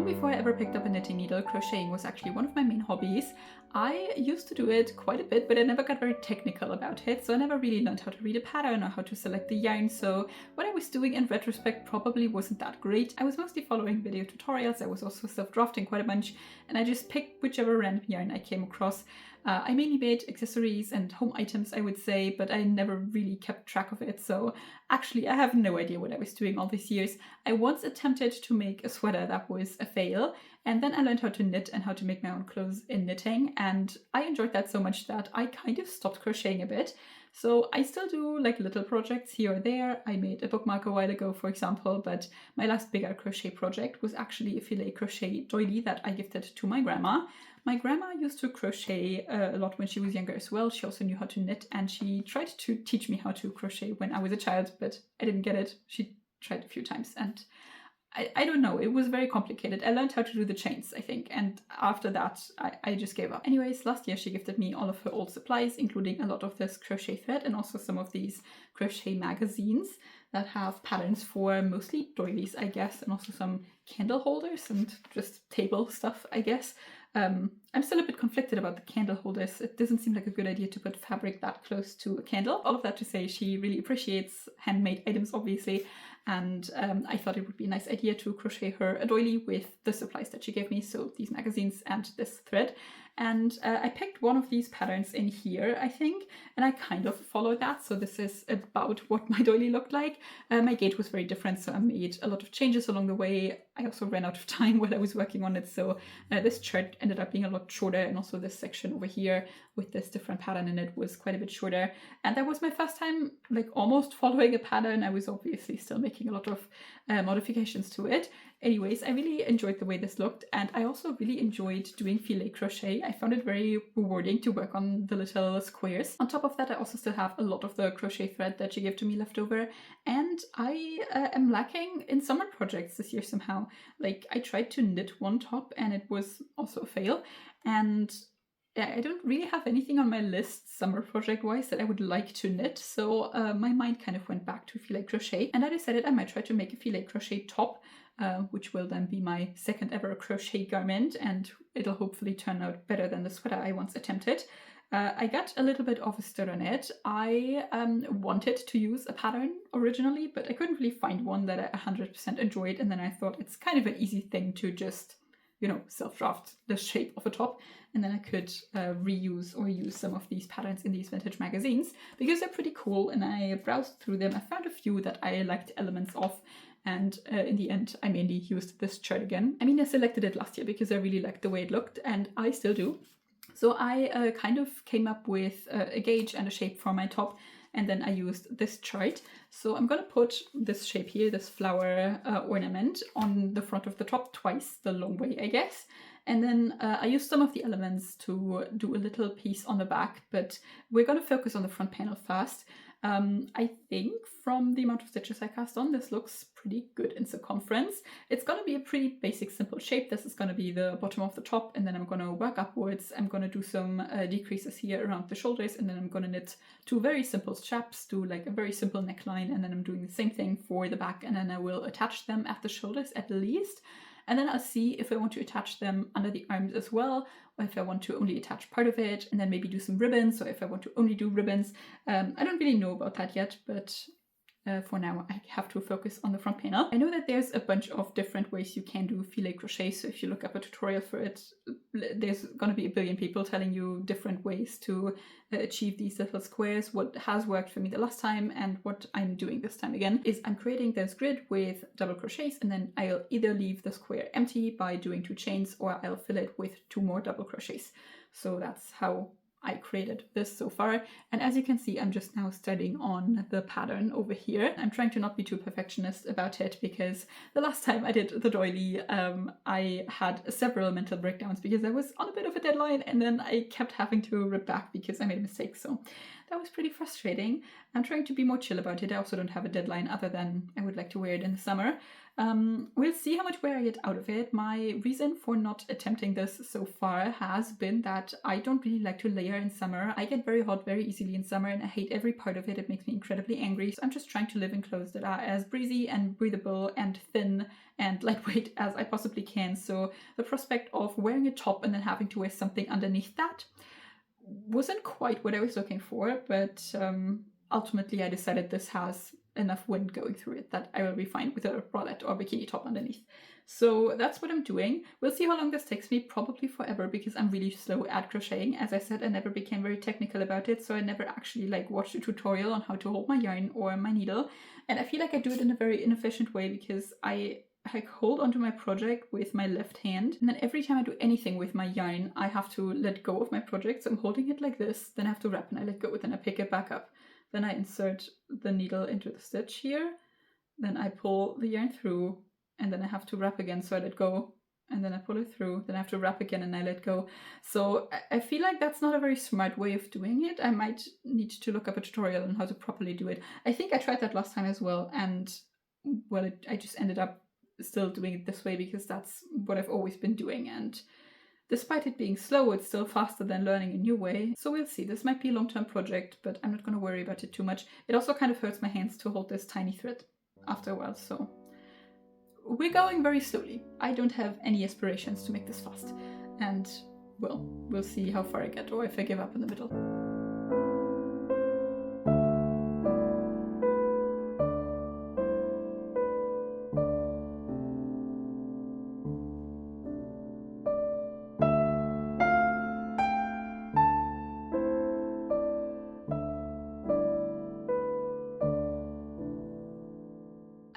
before I ever picked up a knitting needle, crocheting was actually one of my main hobbies. I used to do it quite a bit, but I never got very technical about it, so I never really learned how to read a pattern or how to select the yarn, so what I was doing in retrospect probably wasn't that great. I was mostly following video tutorials, I was also self-drafting quite a bunch, and I just picked whichever random yarn I came across. I mainly made accessories and home items, I would say, but I never really kept track of it, so actually I have no idea what I was doing all these years. I once attempted to make a sweater that was a fail, and then I learned how to knit and how to make my own clothes in knitting, and I enjoyed that so much that I kind of stopped crocheting a bit. So I still do like little projects here or there. I made a bookmark a while ago, for example, but my last bigger crochet project was actually a filet crochet doily that I gifted to my grandma. My grandma used to crochet a lot when she was younger as well. She also knew how to knit, and she tried to teach me how to crochet when I was a child, but I didn't get it. She tried a few times and I don't know, it was very complicated. I learned how to do the chains, I think, and after that I just gave up. Anyways, last year she gifted me all of her old supplies, including a lot of this crochet thread and also some of these crochet magazines that have patterns for mostly doilies, I guess, and also some candle holders and just table stuff, I guess. I'm still a bit conflicted about the candle holders. It doesn't seem like a good idea to put fabric that close to a candle. All of that to say, she really appreciates handmade items, obviously, and I thought it would be a nice idea to crochet her a doily with the supplies that she gave me, so these magazines and this thread. And I picked one of these patterns in here, I think, and I kind of followed that. So this is about what my doily looked like. My gate was very different, so I made a lot of changes along the way. I also ran out of time while I was working on it, so this chart ended up being a lot shorter, and also this section over here with this different pattern in it was quite a bit shorter. And that was my first time like almost following a pattern. I was obviously still making a lot of modifications to it. Anyways, I really enjoyed the way this looked, and I also really enjoyed doing filet crochet. I found it very rewarding to work on the little squares. On top of that, I also still have a lot of the crochet thread that she gave to me left over, and I am lacking in summer projects this year somehow. Like, I tried to knit one top and it was also a fail, and I don't really have anything on my list summer project wise that I would like to knit, so my mind kind of went back to filet crochet, and I decided I might try to make a filet crochet top, which will then be my second ever crochet garment, and it'll hopefully turn out better than the sweater I once attempted. I got a little bit of a stir on it. I wanted to use a pattern originally, but I couldn't really find one that I 100% enjoyed, and then I thought it's kind of an easy thing to just, you know, self-draft the shape of a top, and then I could reuse or use some of these patterns in these vintage magazines because they're pretty cool, and I browsed through them. I found a few that I liked elements of, and in the end I mainly used this chart again. I mean, I selected it last year because I really liked the way it looked, and I still do. So I kind of came up with a gauge and a shape for my top, and then I used this chart. So I'm gonna put this shape here, this flower ornament, on the front of the top twice, the long way, I guess. And then I used some of the elements to do a little piece on the back, but we're gonna focus on the front panel first. I think from the amount of stitches I cast on, this looks pretty good in circumference. It's going to be a pretty basic, simple shape. This is going to be the bottom of the top, and then I'm going to work upwards. I'm going to do some decreases here around the shoulders, and then I'm going to knit two very simple straps, do like a very simple neckline, and then I'm doing the same thing for the back, and then I will attach them at the shoulders at least. And then I'll see if I want to attach them under the arms as well, or if I want to only attach part of it, and then maybe do some ribbons, or if I want to only do ribbons. I don't really know about that yet, but for now I have to focus on the front panel. I know that there's a bunch of different ways you can do filet crochet, so if you look up a tutorial for it, there's gonna be a billion people telling you different ways to achieve these little squares. What has worked for me the last time and what I'm doing this time again is I'm creating this grid with double crochets, and then I'll either leave the square empty by doing 2 chains, or I'll fill it with 2 more double crochets. So that's how I created this so far, and as you can see, I'm just now studying on the pattern over here. I'm trying to not be too perfectionist about it because the last time I did the doily, I had several mental breakdowns because I was on a bit of a deadline, and then I kept having to rip back because I made a mistake. So that was pretty frustrating. I'm trying to be more chill about it. I also don't have a deadline other than I would like to wear it in the summer. We'll see how much wear I get out of it. My reason for not attempting this so far has been that I don't really like to layer in summer. I get very hot very easily in summer and I hate every part of it. It makes me incredibly angry. So I'm just trying to live in clothes that are as breezy and breathable and thin and lightweight as I possibly can. So the prospect of wearing a top and then having to wear something underneath that wasn't quite what I was looking for, but ultimately I decided this has enough wind going through it that I will be fine with a bralette or bikini top underneath. So that's what I'm doing. We'll see how long this takes me, probably forever, because I'm really slow at crocheting. As I said, I never became very technical about it, so I never actually watched a tutorial on how to hold my yarn or my needle. And I feel like I do it in a very inefficient way because I hold onto my project with my left hand, and then every time I do anything with my yarn, I have to let go of my project. So I'm holding it like this, then I have to wrap and I let go, then I pick it back up. Then I insert the needle into the stitch here, then I pull the yarn through, and then I have to wrap again, so I let go, and then I pull it through, then I have to wrap again and I let go. So I feel like that's not a very smart way of doing it. I might need to look up a tutorial on how to properly do it. I think I tried that last time as well, and well, I just ended up still doing it this way because that's what I've always been doing, and despite it being slow, it's still faster than learning a new way. So we'll see. This might be a long-term project, but I'm not going to worry about it too much. It also kind of hurts my hands to hold this tiny thread after a while, so we're going very slowly. I don't have any aspirations to make this fast, and well, we'll see how far I get or if I give up in the middle.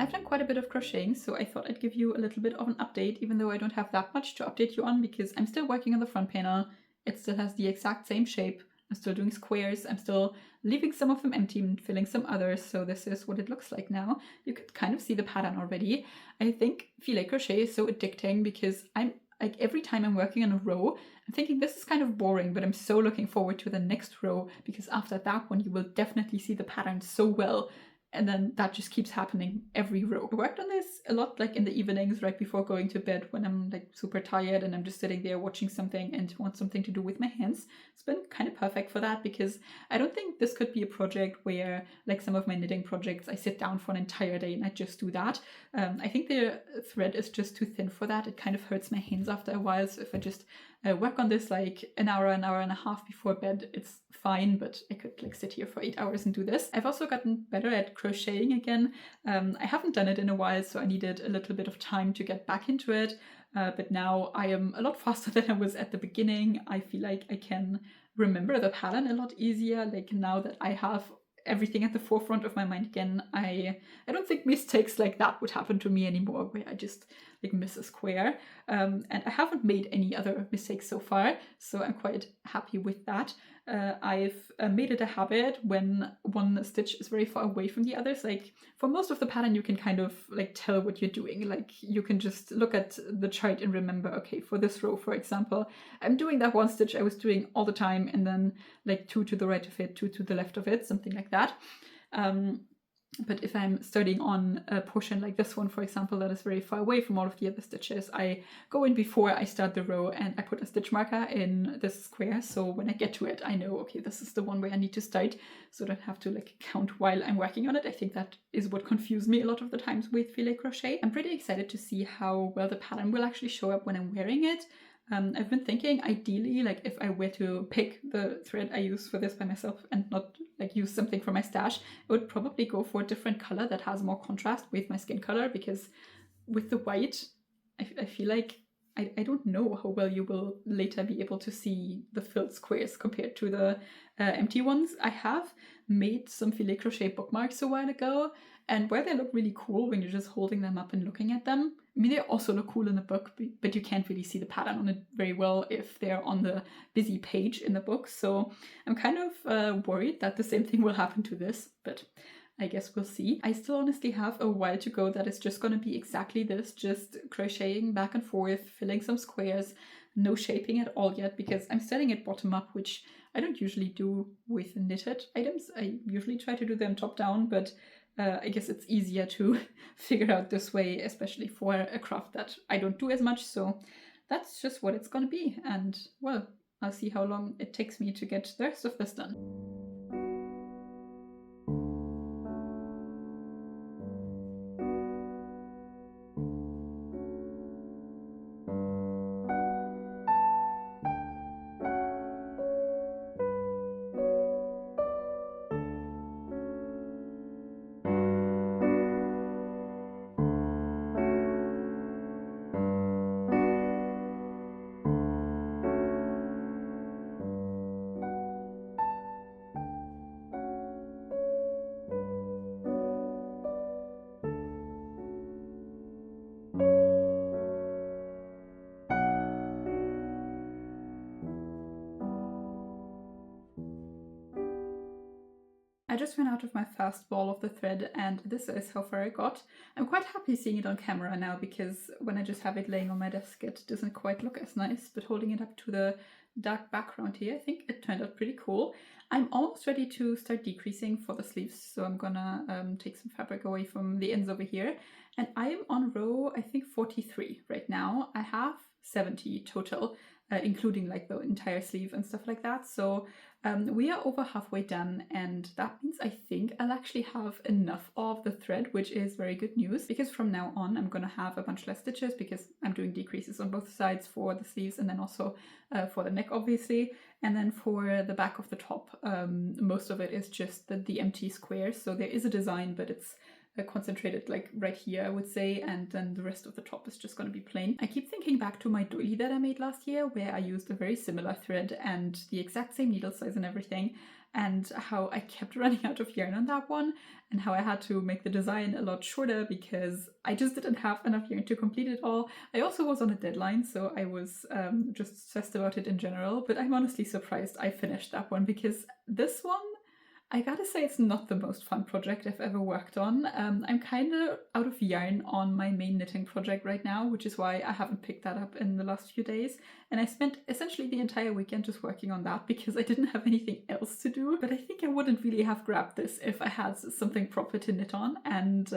I've done quite a bit of crocheting, so I thought I'd give you a little bit of an update, even though I don't have that much to update you on because I'm still working on the front panel. It still has the exact same shape. I'm still doing squares. I'm still leaving some of them empty and filling some others. So this is what it looks like now. You can kind of see the pattern already. I think filet crochet is so addicting because I'm like every time I'm working on a row, I'm thinking this is kind of boring, but I'm so looking forward to the next row because after that one you will definitely see the pattern so well. And then that just keeps happening every row. I worked on this a lot in the evenings right before going to bed when I'm super tired and I'm just sitting there watching something and want something to do with my hands. It's been kind of perfect for that because I don't think this could be a project where some of my knitting projects I sit down for an entire day and I just do that. I think the thread is just too thin for that. It kind of hurts my hands after a while, so if I just work on this an hour and a half before bed, it's fine, but I could sit here for 8 hours and do this. I've also gotten better at crocheting again. I haven't done it in a while, so I needed a little bit of time to get back into it, but now I am a lot faster than I was at the beginning. I feel like I can remember the pattern a lot easier, now that I have everything at the forefront of my mind again. I don't think mistakes like that would happen to me anymore, where I just miss a square. And I haven't made any other mistakes so far, so I'm quite happy with that. I've made it a habit when one stitch is very far away from the others. For most of the pattern you can kind of tell what you're doing. You can just look at the chart and remember, okay, for this row for example, I'm doing that one stitch I was doing all the time, and then 2 to the right of it, 2 to the left of it, something like that. But if I'm starting on a portion like this one, for example, that is very far away from all of the other stitches, I go in before I start the row and I put a stitch marker in this square. So when I get to it, I know, okay, this is the one where I need to start. So I don't have to count while I'm working on it. I think that is what confused me a lot of the times with filet crochet. I'm pretty excited to see how well the pattern will actually show up when I'm wearing it. I've been thinking ideally, if I were to pick the thread I use for this by myself and not use something from my stash, I would probably go for a different color that has more contrast with my skin color, because with the white, I feel like I don't know how well you will later be able to see the filled squares compared to the empty ones. I have made some filet crochet bookmarks a while ago, and while they look really cool when you're just holding them up and looking at them, I mean, they also look cool in the book, but you can't really see the pattern on it very well if they're on the busy page in the book. So I'm kind of worried that the same thing will happen to this, but I guess we'll see. I still honestly have a while to go that is just going to be exactly this, just crocheting back and forth, filling some squares, no shaping at all yet because I'm starting it bottom up, which I don't usually do with knitted items. I usually try to do them top down, but I guess it's easier to figure out this way, especially for a craft that I don't do as much. So that's just what it's gonna be. And well, I'll see how long it takes me to get the rest of this done. I just ran out of my first ball of the thread, and this is how far I got. I'm quite happy seeing it on camera now because when I just have it laying on my desk it doesn't quite look as nice, but holding it up to the dark background here, I think it turned out pretty cool. I'm almost ready to start decreasing for the sleeves, so I'm gonna take some fabric away from the ends over here, and I am on row, I think 43 right now. I have 70 total, including like the entire sleeve and stuff like that. So we are over halfway done, and that means I think I'll actually have enough of the thread, which is very good news, because from now on I'm gonna have a bunch less stitches because I'm doing decreases on both sides for the sleeves and then also for the neck obviously, and then for the back of the top most of it is just the empty squares. So there is a design, but it's concentrated like right here, I would say, and then the rest of the top is just going to be plain. I keep thinking back to my doily that I made last year, where I used a very similar thread and the exact same needle size and everything, and how I kept running out of yarn on that one, and how I had to make the design a lot shorter because I just didn't have enough yarn to complete it all. I also was on a deadline, so I was just stressed about it in general, but I'm honestly surprised I finished that one, because this one, I gotta say, it's not the most fun project I've ever worked on. I'm kind of out of yarn on my main knitting project right now, which is why I haven't picked that up in the last few days. And I spent essentially the entire weekend just working on that because I didn't have anything else to do. But I think I wouldn't really have grabbed this if I had something proper to knit on. And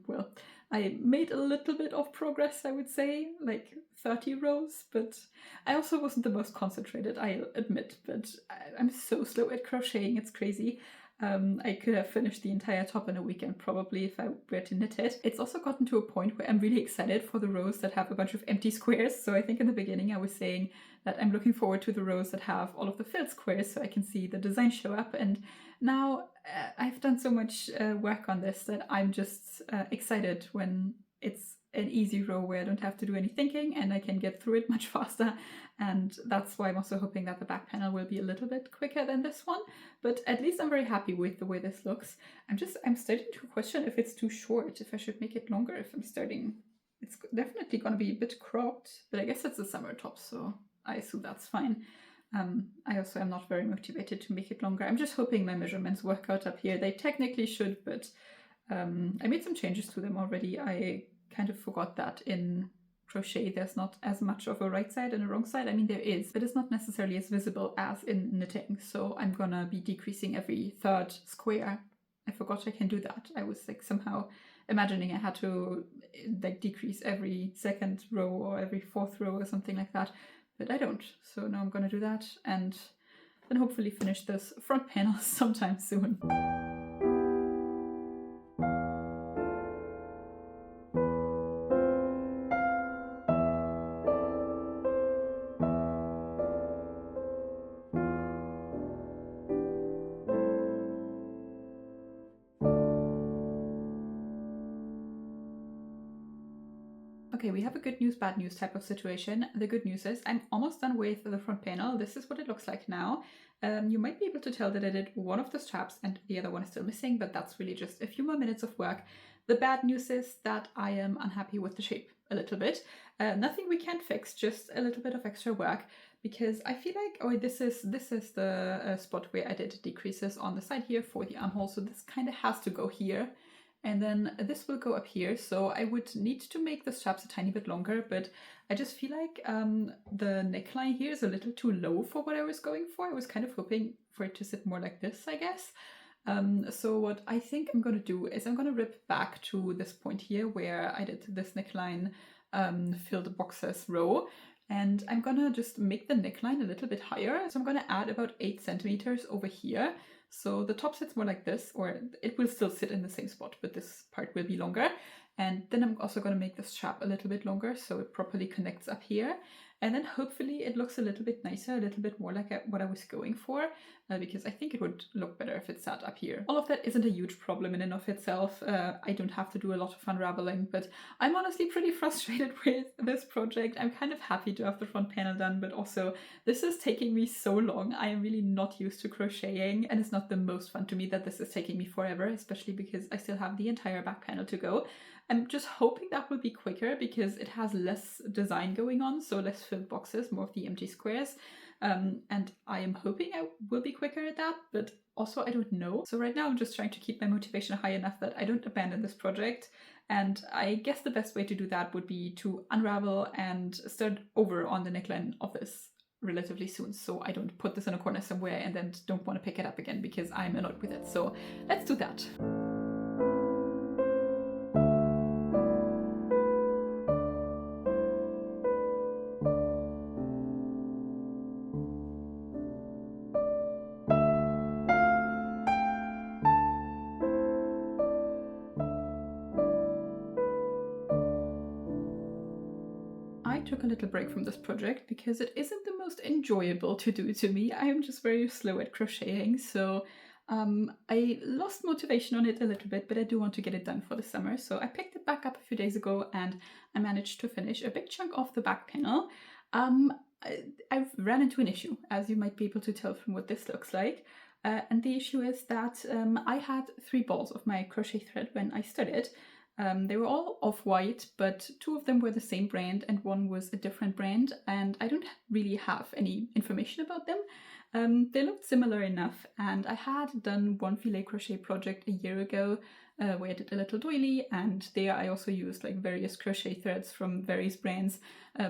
well, I made a little bit of progress, I would say, like 30 rows, but I also wasn't the most concentrated, I'll admit, but I'm so slow at crocheting, it's crazy. I could have finished the entire top in a weekend probably if I were to knit it. It's also gotten to a point where I'm really excited for the rows that have a bunch of empty squares. So I think in the beginning I was saying that I'm looking forward to the rows that have all of the filled squares so I can see the design show up, and now I've done so much work on this that I'm just excited when it's an easy row where I don't have to do any thinking and I can get through it much faster. And that's why I'm also hoping that the back panel will be a little bit quicker than this one, but at least I'm very happy with the way this looks. I'm starting to question if it's too short, if I should make it longer. If I'm starting, it's definitely going to be a bit cropped, but I guess it's a summer top, so I assume that's fine. I also am not very motivated to make it longer. I'm just hoping my measurements work out up here. They technically should, but I made some changes to them already. I kind of forgot that in crochet there's not as much of a right side and a wrong side. I mean, there is, but it's not necessarily as visible as in knitting. So I'm gonna be decreasing every third square. I forgot I can do that. I was like somehow imagining I had to like decrease every second row or every fourth row or something like that, but I don't. So now I'm gonna do that and then hopefully finish this front panel sometime soon. Okay, we have a good news, bad news type of situation. The good news is I'm almost done with the front panel. This is what it looks like now. You might be able to tell that I did one of the straps and the other one is still missing, but that's really just a few more minutes of work. The bad news is that I am unhappy with the shape a little bit. Nothing we can't fix, just a little bit of extra work, because I feel like, oh, this is the spot where I did decreases on the side here for the armhole, so this kind of has to go here. And then this will go up here, so I would need to make the straps a tiny bit longer, but I just feel like the neckline here is a little too low for what I was going for. I was kind of hoping for it to sit more like this, I guess. So what I think I'm going to do is I'm going to rip back to this point here where I did this neckline filled boxes row, and I'm going to just make the neckline a little bit higher. So I'm going to add about 8 centimeters over here. So the top sits more like this, or it will still sit in the same spot, but this part will be longer. And then I'm also going to make the strap a little bit longer so it properly connects up here. And then hopefully it looks a little bit nicer, a little bit more like what I was going for, because I think it would look better if it sat up here. All of that isn't a huge problem in and of itself. I don't have to do a lot of unraveling, but I'm honestly pretty frustrated with this project. I'm kind of happy to have the front panel done, but also this is taking me so long. I am really not used to crocheting, and it's not the most fun to me that this is taking me forever, especially because I still have the entire back panel to go. I'm just hoping that will be quicker because it has less design going on, so less filled boxes, more of the empty squares. And I am hoping I will be quicker at that, but also I don't know. So right now I'm just trying to keep my motivation high enough that I don't abandon this project. And I guess the best way to do that would be to unravel and start over on the neckline of this relatively soon, so I don't put this in a corner somewhere and then don't want to pick it up again because I'm annoyed with it. So let's do that. I took a little break from this project because it isn't the most enjoyable to do to me. I am just very slow at crocheting, so I lost motivation on it a little bit, but I do want to get it done for the summer. So I picked it back up a few days ago and I managed to finish a big chunk of the back panel. I've ran into an issue, as you might be able to tell from what this looks like. And the issue is that I had 3 balls of my crochet thread when I started. They were all off-white, but 2 of them were the same brand and 1 was a different brand, and I don't really have any information about them. They looked similar enough, and I had done one filet crochet project a year ago where I did a little doily, and there I also used like various crochet threads from various brands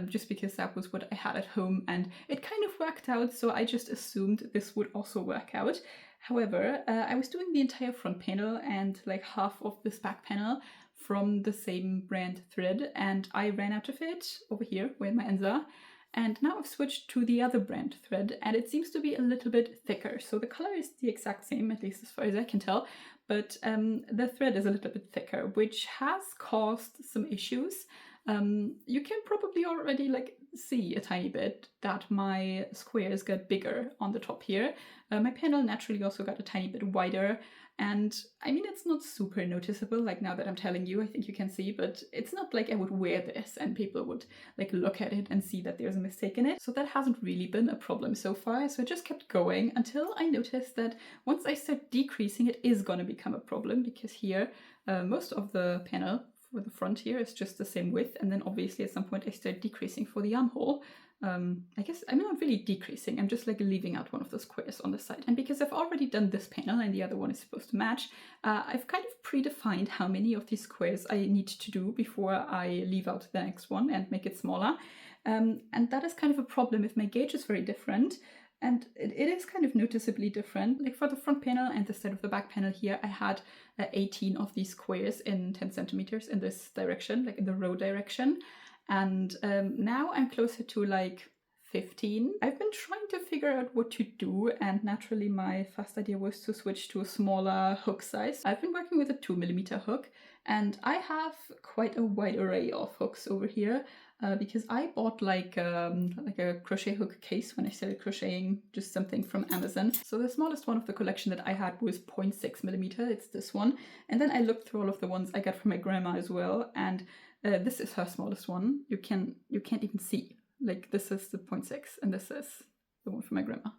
just because that was what I had at home, and it kind of worked out, so I just assumed this would also work out. However, I was doing the entire front panel and like half of this back panel from the same brand thread, and I ran out of it over here where my ends are. And now I've switched to the other brand thread, and it seems to be a little bit thicker. So the color is the exact same, at least as far as I can tell, but the thread is a little bit thicker, which has caused some issues. You can probably already like see a tiny bit that my squares got bigger on the top here. My panel naturally also got a tiny bit wider, and I mean, it's not super noticeable, like now that I'm telling you, I think you can see, but it's not like I would wear this and people would like look at it and see that there's a mistake in it. So that hasn't really been a problem so far. So I just kept going until I noticed that once I start decreasing, it is going to become a problem, because here, most of the panel for the front here is just the same width, and then obviously at some point I start decreasing for the armhole. I guess I'm not really decreasing, I'm just like leaving out one of the squares on the side. And because I've already done this panel and the other one is supposed to match, I've kind of predefined how many of these squares I need to do before I leave out the next one and make it smaller. And that is kind of a problem if my gauge is very different. And it is kind of noticeably different. Like for the front panel and the side of the back panel here, I had 18 of these squares in 10 centimeters in this direction, like in the row direction. And now I'm closer to like 15. I've been trying to figure out what to do, and naturally my first idea was to switch to a smaller hook size. I've been working with a 2mm hook, and I have quite a wide array of hooks over here because I bought like a crochet hook case when I started crocheting, just something from Amazon. So the smallest one of the collection that I had was 0.6mm, it's this one. And then I looked through all of the ones I got from my grandma as well, and this is her smallest one. You can't even see. Like this is the 0.6 and this is the one from my grandma.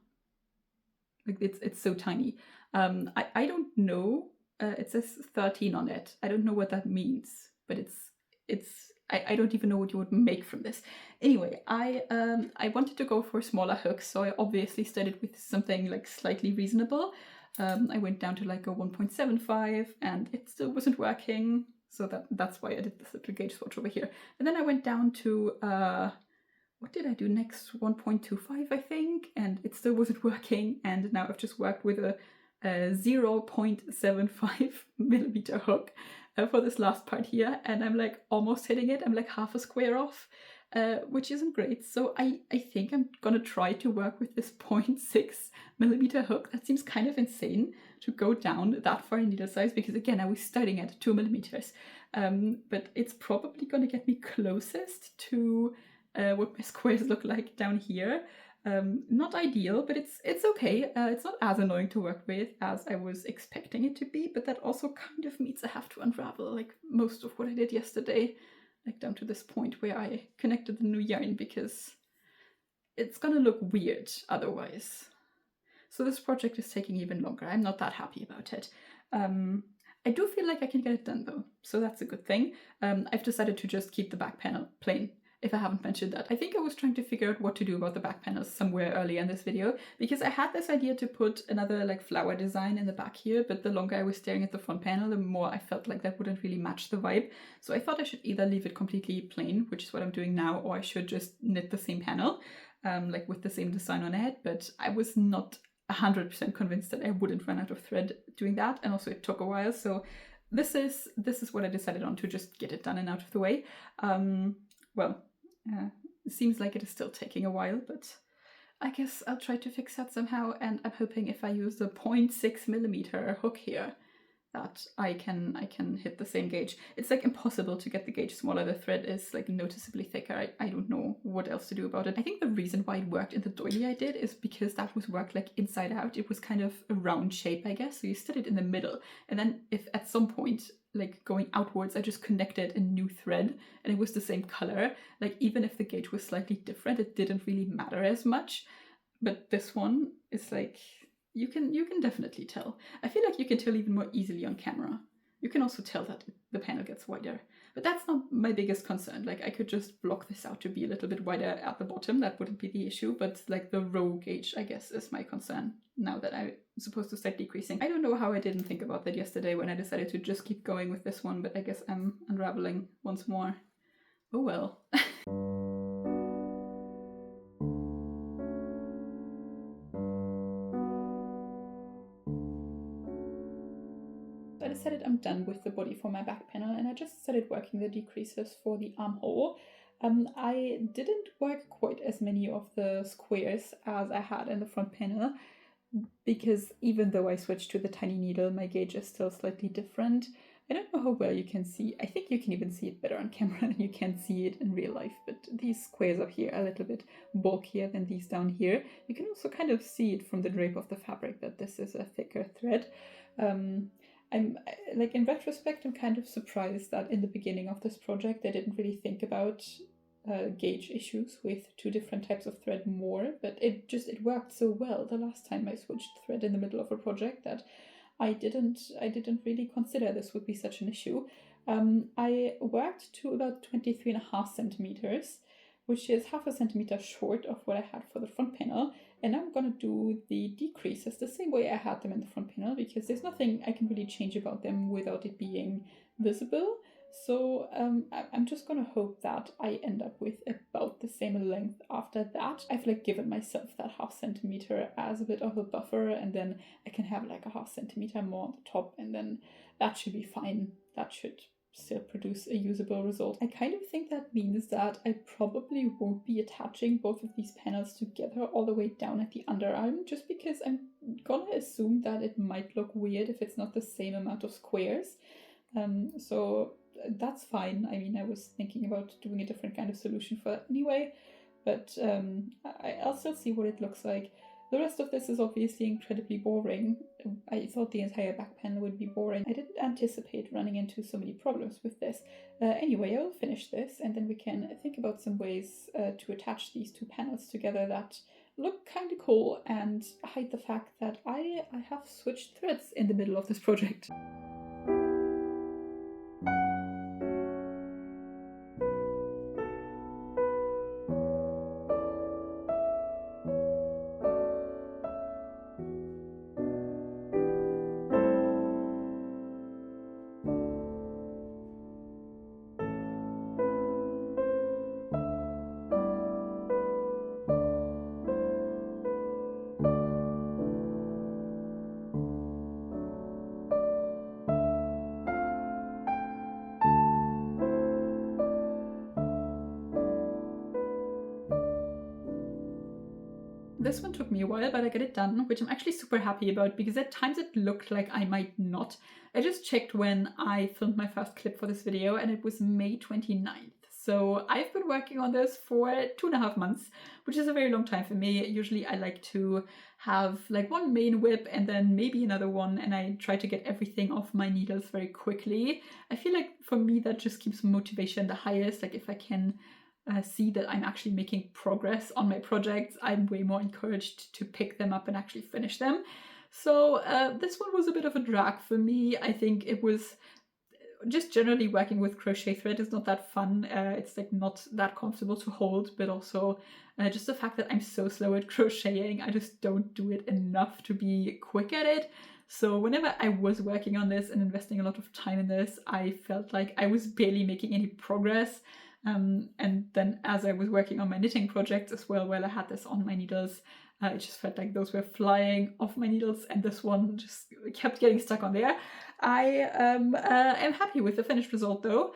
Like it's so tiny. I don't know. It says 13 on it. I don't know what that means, but I don't even know what you would make from this. Anyway, I wanted to go for smaller hooks, so I obviously started with something like slightly reasonable. I went down to like a 1.75 and it still wasn't working. So that's why I did this little gauge swatch over here. And then I went down to, what did I do next? 1.25, I think, and it still wasn't working. And now I've just worked with a 0.75 millimeter hook for this last part here, and I'm like almost hitting it. I'm like half a square off, which isn't great. So I think I'm gonna try to work with this 0.6 millimeter hook. That seems kind of insane to go down that far in needle size, because again, I was starting at 2 millimeters, but it's probably gonna get me closest to what my squares look like down here. Not ideal, but it's okay. It's not as annoying to work with as I was expecting it to be, but that also kind of means I have to unravel like most of what I did yesterday, like down to this point where I connected the new yarn, because it's gonna look weird otherwise. So this project is taking even longer. I'm not that happy about it. I do feel like I can get it done though, so that's a good thing. I've decided to just keep the back panel plain, if I haven't mentioned that. I think I was trying to figure out what to do about the back panels somewhere earlier in this video, because I had this idea to put another like flower design in the back here, but the longer I was staring at the front panel, the more I felt like that wouldn't really match the vibe. So I thought I should either leave it completely plain, which is what I'm doing now, or I should just knit the same panel, like with the same design on it, but I was not 100% convinced that I wouldn't run out of thread doing that, and also it took a while, so this is what I decided on, to just get it done and out of the way. It seems like it is still taking a while, but I guess I'll try to fix that somehow, and I'm hoping if I use the 0.6 millimeter hook here that I can hit the same gauge. It's like impossible to get the gauge smaller. The thread is like noticeably thicker. I don't know what else to do about it. I think the reason why it worked in the doily I did is because that was worked like inside out. It was kind of a round shape, I guess, so you stood it in the middle, and then if at some point, like going outwards, I just connected a new thread and it was the same color, like even if the gauge was slightly different, it didn't really matter as much. But this one is like, you can definitely tell. I feel like you can tell even more easily on camera. You can also tell that the panel gets wider, but that's not my biggest concern. Like I could just block this out to be a little bit wider at the bottom. That wouldn't be the issue, but like the row gauge, I guess, is my concern now that I'm supposed to start decreasing. I don't know how I didn't think about that yesterday when I decided to just keep going with this one, but I guess I'm unraveling once more. Oh well. I decided I'm done with the body for my back panel, and I just started working the decreases for the armhole. I didn't work quite as many of the squares as I had in the front panel, because even though I switched to the tiny needle, my gauge is still slightly different. I don't know how well you can see. I think you can even see it better on camera than you can see it in real life, but these squares up here are a little bit bulkier than these down here. You can also kind of see it from the drape of the fabric that this is a thicker thread. I'm like, in retrospect, I'm kind of surprised that in the beginning of this project I didn't really think about gauge issues with two different types of thread more, but it worked so well the last time I switched thread in the middle of a project that I didn't really consider this would be such an issue. I worked to about 23.5 centimeters, which is half a centimeter short of what I had for the front panel, and I'm gonna do the decreases the same way I had them in the front panel, because there's nothing I can really change about them without it being visible. So I'm just gonna hope that I end up with about the same length after that. I've like given myself that half centimeter as a bit of a buffer, and then I can have like a half centimeter more on the top, and then that should be fine. That should still produce a usable result. I kind of think that means that I probably won't be attaching both of these panels together all the way down at the underarm, just because I'm gonna assume that it might look weird if it's not the same amount of squares. So that's fine. I mean, I was thinking about doing a different kind of solution for that anyway, but I'll still see what it looks like. The rest of this is obviously incredibly boring. I thought the entire back panel would be boring. I didn't anticipate running into so many problems with this. Anyway, I will finish this, and then we can think about some ways to attach these two panels together that look kind of cool and hide the fact that I have switched threads in the middle of this project. This one took me a while, but I got it done, which I'm actually super happy about because at times it looked like I might not. I just checked when I filmed my first clip for this video and it was May 29th. So I've been working on this for 2.5 months, which is a very long time for me. Usually I like to have like one main whip and then maybe another one, and I try to get everything off my needles very quickly. I feel like for me that just keeps motivation the highest. Like if I can see that I'm actually making progress on my projects, I'm way more encouraged to pick them up and actually finish them. So this one was a bit of a drag for me. I think it was just generally working with crochet thread is not that fun. It's like not that comfortable to hold, but also just the fact that I'm so slow at crocheting, I just don't do it enough to be quick at it. So whenever I was working on this and investing a lot of time in this, I felt like I was barely making any progress. And then as I was working on my knitting projects as well, while I had this on my needles, it just felt like those were flying off my needles and this one just kept getting stuck on there. I am happy with the finished result though,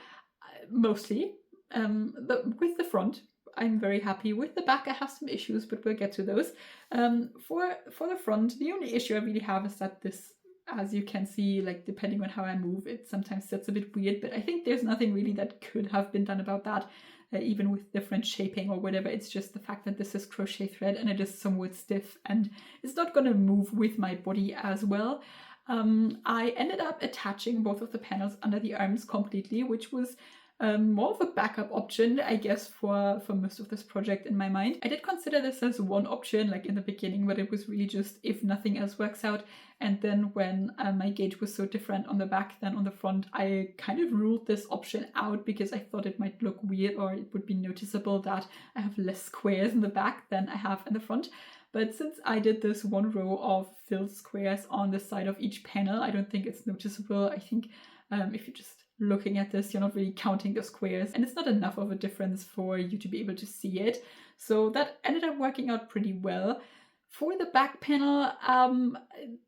mostly. With the front, I'm very happy. With the back, I have some issues, but we'll get to those. For the front, the only issue I really have is that this, as you can see, like depending on how I move, it sometimes sits a bit weird, but I think there's nothing really that could have been done about that, even with different shaping or whatever. It's just the fact that this is crochet thread and it is somewhat stiff and it's not going to move with my body as well. I ended up attaching both of the panels under the arms completely, which was more of a backup option, I guess, for most of this project in my mind. I did consider this as one option, like in the beginning, but it was really just if nothing else works out. And then when my gauge was so different on the back than on the front, I kind of ruled this option out because I thought it might look weird or it would be noticeable that I have less squares in the back than I have in the front. But since I did this one row of filled squares on the side of each panel, I don't think it's noticeable. I think if you're just looking at this, you're not really counting the squares and it's not enough of a difference for you to be able to see it. So that ended up working out pretty well. For the back panel,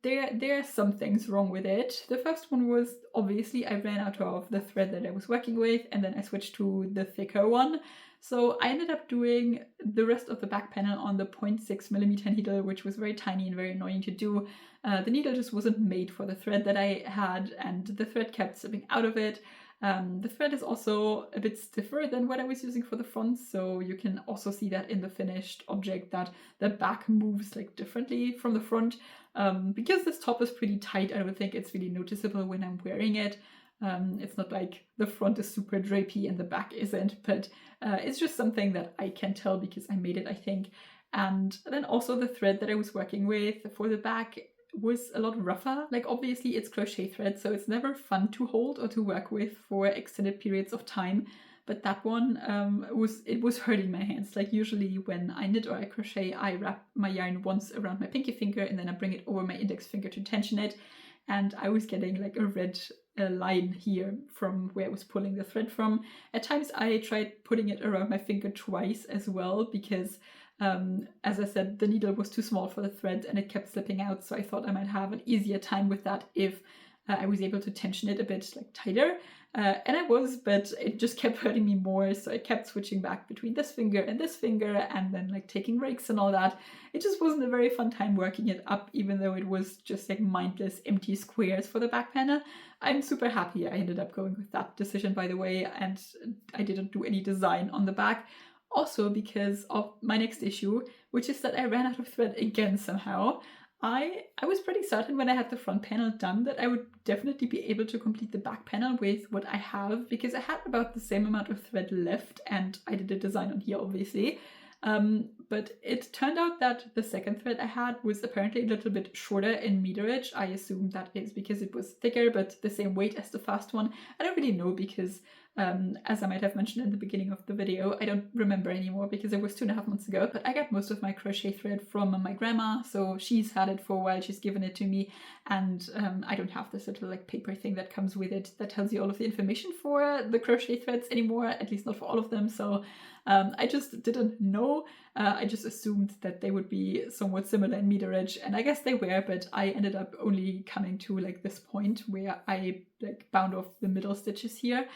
there are some things wrong with it. The first one was obviously I ran out of the thread that I was working with and then I switched to the thicker one. So I ended up doing the rest of the back panel on the 0.6mm needle, which was very tiny and very annoying to do. The needle just wasn't made for the thread that I had and the thread kept slipping out of it. The thread is also a bit stiffer than what I was using for the front, so you can also see that in the finished object that the back moves like differently from the front. Because this top is pretty tight, I don't think it's really noticeable when I'm wearing it. It's not like the front is super drapey and the back isn't, but it's just something that I can tell because I made it, I think. And then also the thread that I was working with for the back was a lot rougher. Like obviously it's crochet thread, so it's never fun to hold or to work with for extended periods of time. But that one was hurting my hands. Like usually when I knit or I crochet, I wrap my yarn once around my pinky finger and then I bring it over my index finger to tension it. And I was getting like a red line here from where I was pulling the thread from. At times I tried putting it around my finger twice as well because as I said, the needle was too small for the thread and it kept slipping out, so I thought I might have an easier time with that if I was able to tension it a bit like tighter. And I was, but it just kept hurting me more, so I kept switching back between this finger and then like taking breaks and all that. It just wasn't a very fun time working it up, even though it was just like mindless empty squares for the back panel. I'm super happy I ended up going with that decision, by the way, and I didn't do any design on the back. Also because of my next issue, which is that I ran out of thread again somehow. I was pretty certain when I had the front panel done that I would definitely be able to complete the back panel with what I have, because I had about the same amount of thread left and I did a design on here obviously. But it turned out that the second thread I had was apparently a little bit shorter in meterage. I assume that is because it was thicker but the same weight as the first one. I don't really know because as I might have mentioned in the beginning of the video, I don't remember anymore because it was 2.5 months ago, but I got most of my crochet thread from my grandma, so she's had it for a while, she's given it to me, and I don't have this little like paper thing that comes with it that tells you all of the information for the crochet threads anymore, at least not for all of them, so I just didn't know. I just assumed that they would be somewhat similar in meterage, and I guess they were, but I ended up only coming to like this point where I like bound off the middle stitches here.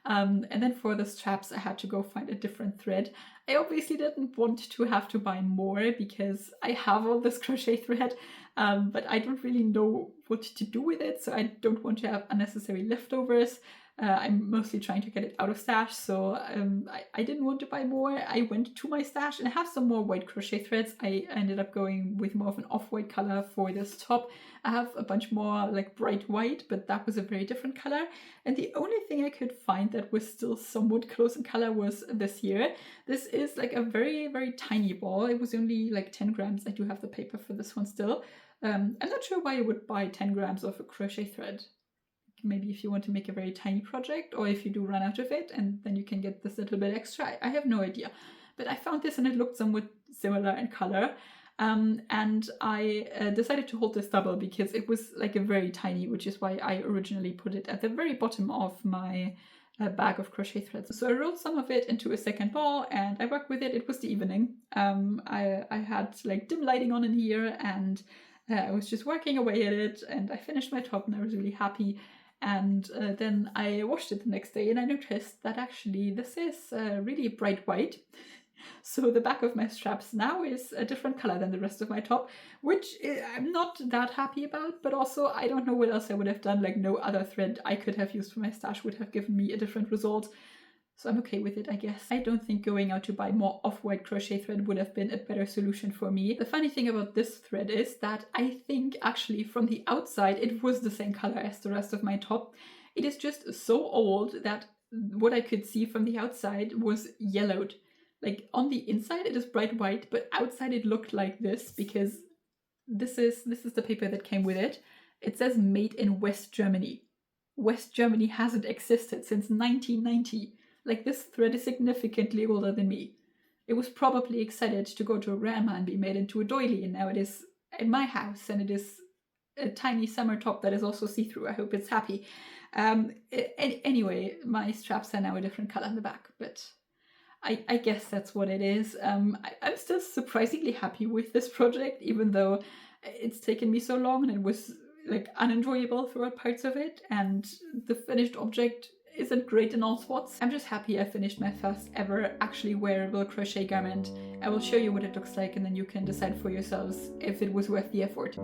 And then for the straps, I had to go find a different thread. I obviously didn't want to have to buy more because I have all this crochet thread, but I don't really know what to do with it, so I don't want to have unnecessary leftovers. I'm mostly trying to get it out of stash, so I didn't want to buy more. I went to my stash and I have some more white crochet threads. I ended up going with more of an off-white color for this top. I have a bunch more like bright white, but that was a very different color. And the only thing I could find that was still somewhat close in color was this here. This is like a very, very tiny ball. It was only like 10 grams. I do have the paper for this one still. I'm not sure why I would buy 10 grams of a crochet thread. Maybe if you want to make a very tiny project, or if you do run out of it and then you can get this little bit extra. I have no idea. But I found this and it looked somewhat similar in color. And I decided to hold this double because it was like a very tiny, which is why I originally put it at the very bottom of my bag of crochet threads. So I rolled some of it into a second ball and I worked with it. It was the evening. I had like dim lighting on in here, and I was just working away at it, and I finished my top and I was really happy. And then I washed it the next day and I noticed that actually this is really bright white. So the back of my straps now is a different color than the rest of my top, which I'm not that happy about, but also I don't know what else I would have done. Like no other thread I could have used for my stash would have given me a different result. So I'm okay with it, I guess. I don't think going out to buy more off-white crochet thread would have been a better solution for me. The funny thing about this thread is that I think actually from the outside it was the same color as the rest of my top. It is just so old that what I could see from the outside was yellowed. Like on the inside it is bright white, but outside it looked like this because this is the paper that came with it. It says made in West Germany. West Germany hasn't existed since 1990. Like this thread is significantly older than me. It was probably excited to go to a grandma and be made into a doily, and now it is at my house and it is a tiny summer top that is also see-through. I hope it's happy. Anyway, my straps are now a different color in the back, but I guess that's what it is. I'm still surprisingly happy with this project, even though it's taken me so long and it was like unenjoyable throughout parts of it, and the finished object isn't great in all spots. I'm just happy I finished my first ever actually wearable crochet garment. I will show you what it looks like and then you can decide for yourselves if it was worth the effort.